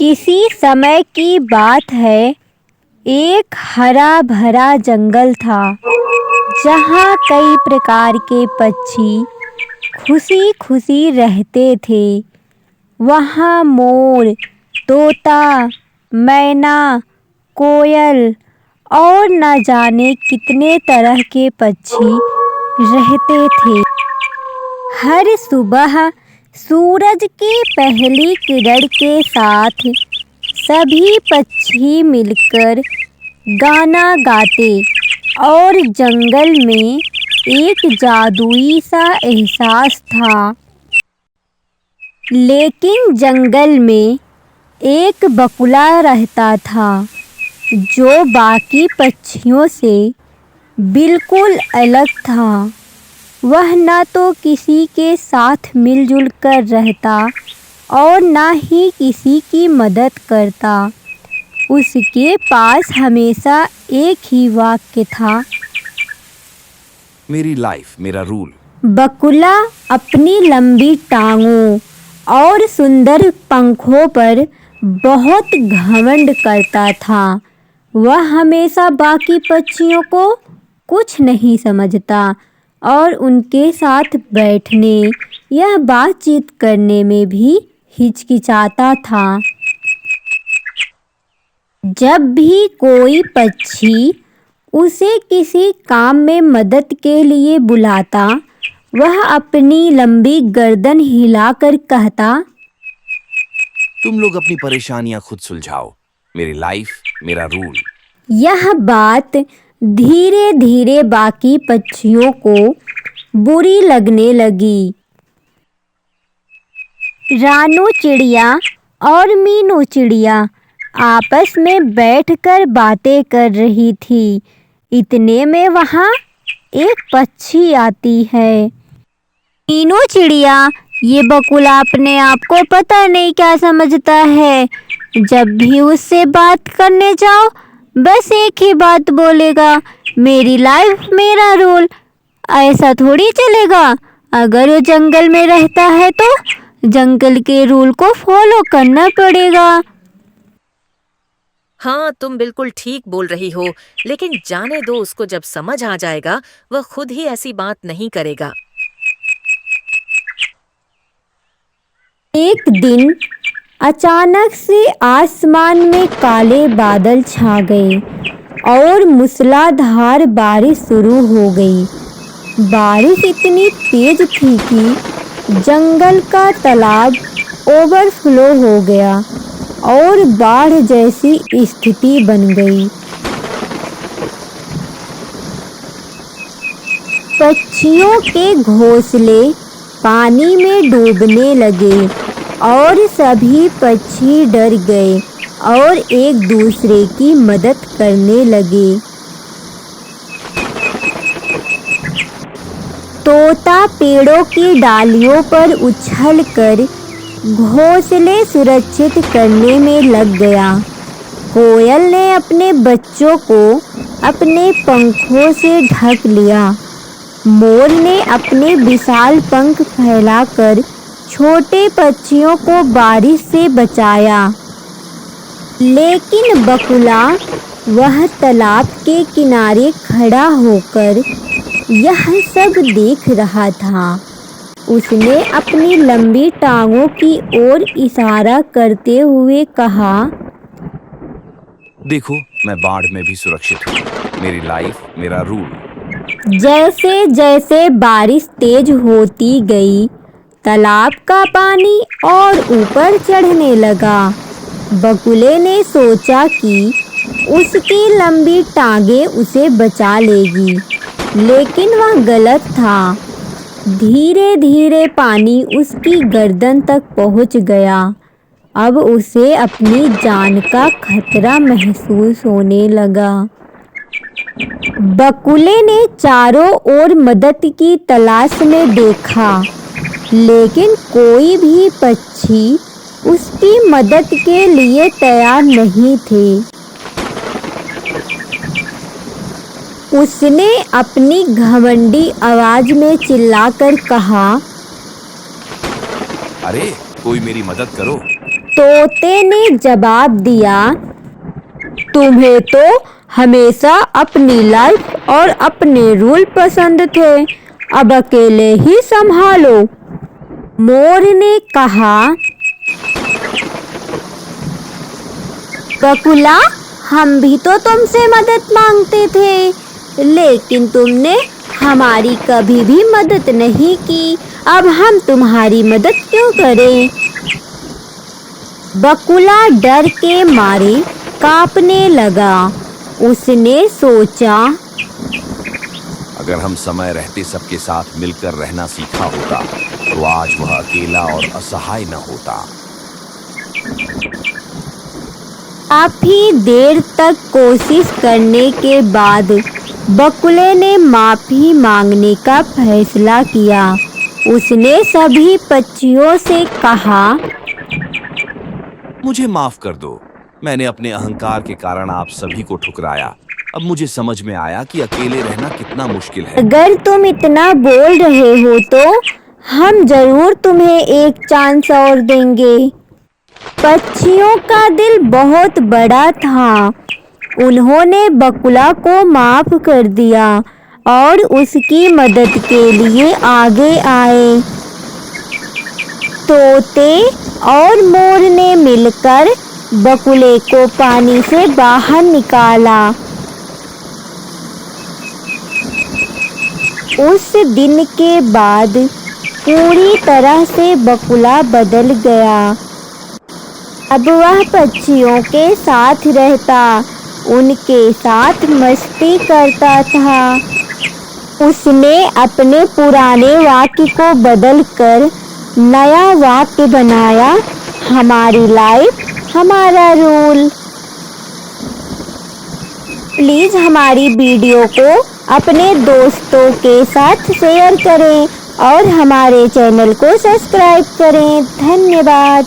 किसी समय की बात है, एक हरा भरा जंगल था जहाँ कई प्रकार के पक्षी खुशी खुशी रहते थे। वहाँ मोर, तोता, मैना, कोयल और न जाने कितने तरह के पक्षी रहते थे। हर सुबह सूरज की पहली किरण के साथ सभी पक्षी मिलकर गाना गाते और जंगल में एक जादुई सा एहसास था। लेकिन जंगल में एक बकुला रहता था जो बाकी पक्षियों से बिल्कुल अलग था। वह न तो किसी के साथ मिलजुल कर रहता और न ही किसी की मदद करता। उसके पास हमेशा एक ही वाक्य था, मेरी लाइफ मेरा रूल। बकुला अपनी लंबी टांगों और सुंदर पंखों पर बहुत घमंड करता था। वह हमेशा बाकी पक्षियों को कुछ नहीं समझता और उनके साथ बैठने या बातचीत करने में भी हिचकिचाता था। जब भी कोई पक्षी उसे किसी काम में मदद के लिए बुलाता, वह अपनी लंबी गर्दन हिलाकर कहता, तुम लोग अपनी परेशानियां खुद सुलझाओ, मेरी लाइफ मेरा रूल। यह बात धीरे धीरे बाकी पक्षियों को बुरी लगने लगी। रानू चिड़िया और मीनू चिड़िया आपस में बैठकर बातें कर रही थी। इतने में वहाँ एक पक्षी आती है। मीनू चिड़िया, ये बकुला अपने आप को पता नहीं क्या समझता है। जब भी उससे बात करने जाओ बस एक ही बात बोलेगा, मेरी लाइफ मेरा रूल। ऐसा थोड़ी चलेगा। अगर वो जंगल में रहता है तो जंगल के रूल को फॉलो करना पड़ेगा। हाँ, तुम बिल्कुल ठीक बोल रही हो, लेकिन जाने दो, उसको जब समझ आ जाएगा वह खुद ही ऐसी बात नहीं करेगा। एक दिन अचानक से आसमान में काले बादल छा गए और मूसलाधार बारिश शुरू हो गई। बारिश इतनी तेज थी कि जंगल का तालाब ओवरफ्लो हो गया और बाढ़ जैसी स्थिति बन गई। पक्षियों के घोंसले पानी में डूबने लगे और सभी पक्षी डर गए और एक दूसरे की मदद करने लगे। तोता पेड़ों की डालियों पर उछलकर घोंसले सुरक्षित करने में लग गया। कोयल ने अपने बच्चों को अपने पंखों से ढक लिया। मोर ने अपने विशाल पंख फैलाकर छोटे पक्षियों को बारिश से बचाया। लेकिन बकुला, वह तालाब के किनारे खड़ा होकर यह सब देख रहा था। उसने अपनी लंबी टांगों की ओर इशारा करते हुए कहा, देखो, मैं बाढ़ में भी सुरक्षित हूँ, मेरी लाइफ मेरा रूल। जैसे जैसे बारिश तेज होती गई, तालाब का पानी और ऊपर चढ़ने लगा। बकुले ने सोचा कि उसकी लंबी टांगें उसे बचा लेगी, लेकिन वह गलत था। धीरे धीरे पानी उसकी गर्दन तक पहुंच गया। अब उसे अपनी जान का खतरा महसूस होने लगा। बकुले ने चारों ओर मदद की तलाश में देखा, लेकिन कोई भी पक्षी उसकी मदद के लिए तैयार नहीं थे। उसने अपनी घमंडी आवाज में चिल्लाकर कहा, अरे, कोई मेरी मदद करो, तोते ने जवाब दिया, तुम्हें तो हमेशा अपनी लाइफ और अपने रूल पसंद थे, अब अकेले ही संभालो। मोर ने कहा, बकुला, हम भी तो तुमसे मदद मांगते थे, लेकिन तुमने हमारी कभी भी मदद नहीं की, अब हम तुम्हारी मदद क्यों करें? बकुला डर के मारे कांपने लगा। उसने सोचा, अगर हम समय रहते सबके साथ मिलकर रहना सीखा होता तो आज वह अकेला और असहाय न होता। काफी देर तक कोशिश करने के बाद बकुले ने माफी मांगने का फैसला किया। उसने सभी पक्षियों से कहा, मुझे माफ कर दो, मैंने अपने अहंकार के कारण आप सभी को ठुकराया। अब मुझे समझ में आया कि अकेले रहना कितना मुश्किल है। अगर तुम इतना बोल रहे हो तो हम जरूर तुम्हें एक चांस और देंगे। पक्षियों का दिल बहुत बड़ा था। उन्होंने बकुला को माफ कर दिया और उसकी मदद के लिए आगे आए। तोते और मोर ने मिलकर बकुले को पानी से बाहर निकाला। उस दिन के बाद पूरी तरह से बकुला बदल गया। अब वह पक्षियों के साथ रहता, उनके साथ मस्ती करता था। उसने अपने पुराने वाक्य को बदलकर नया वाक्य बनाया, हमारी लाइफ हमारा रूल। प्लीज़ हमारी वीडियो को अपने दोस्तों के साथ शेयर करें और हमारे चैनल को सब्सक्राइब करें। धन्यवाद।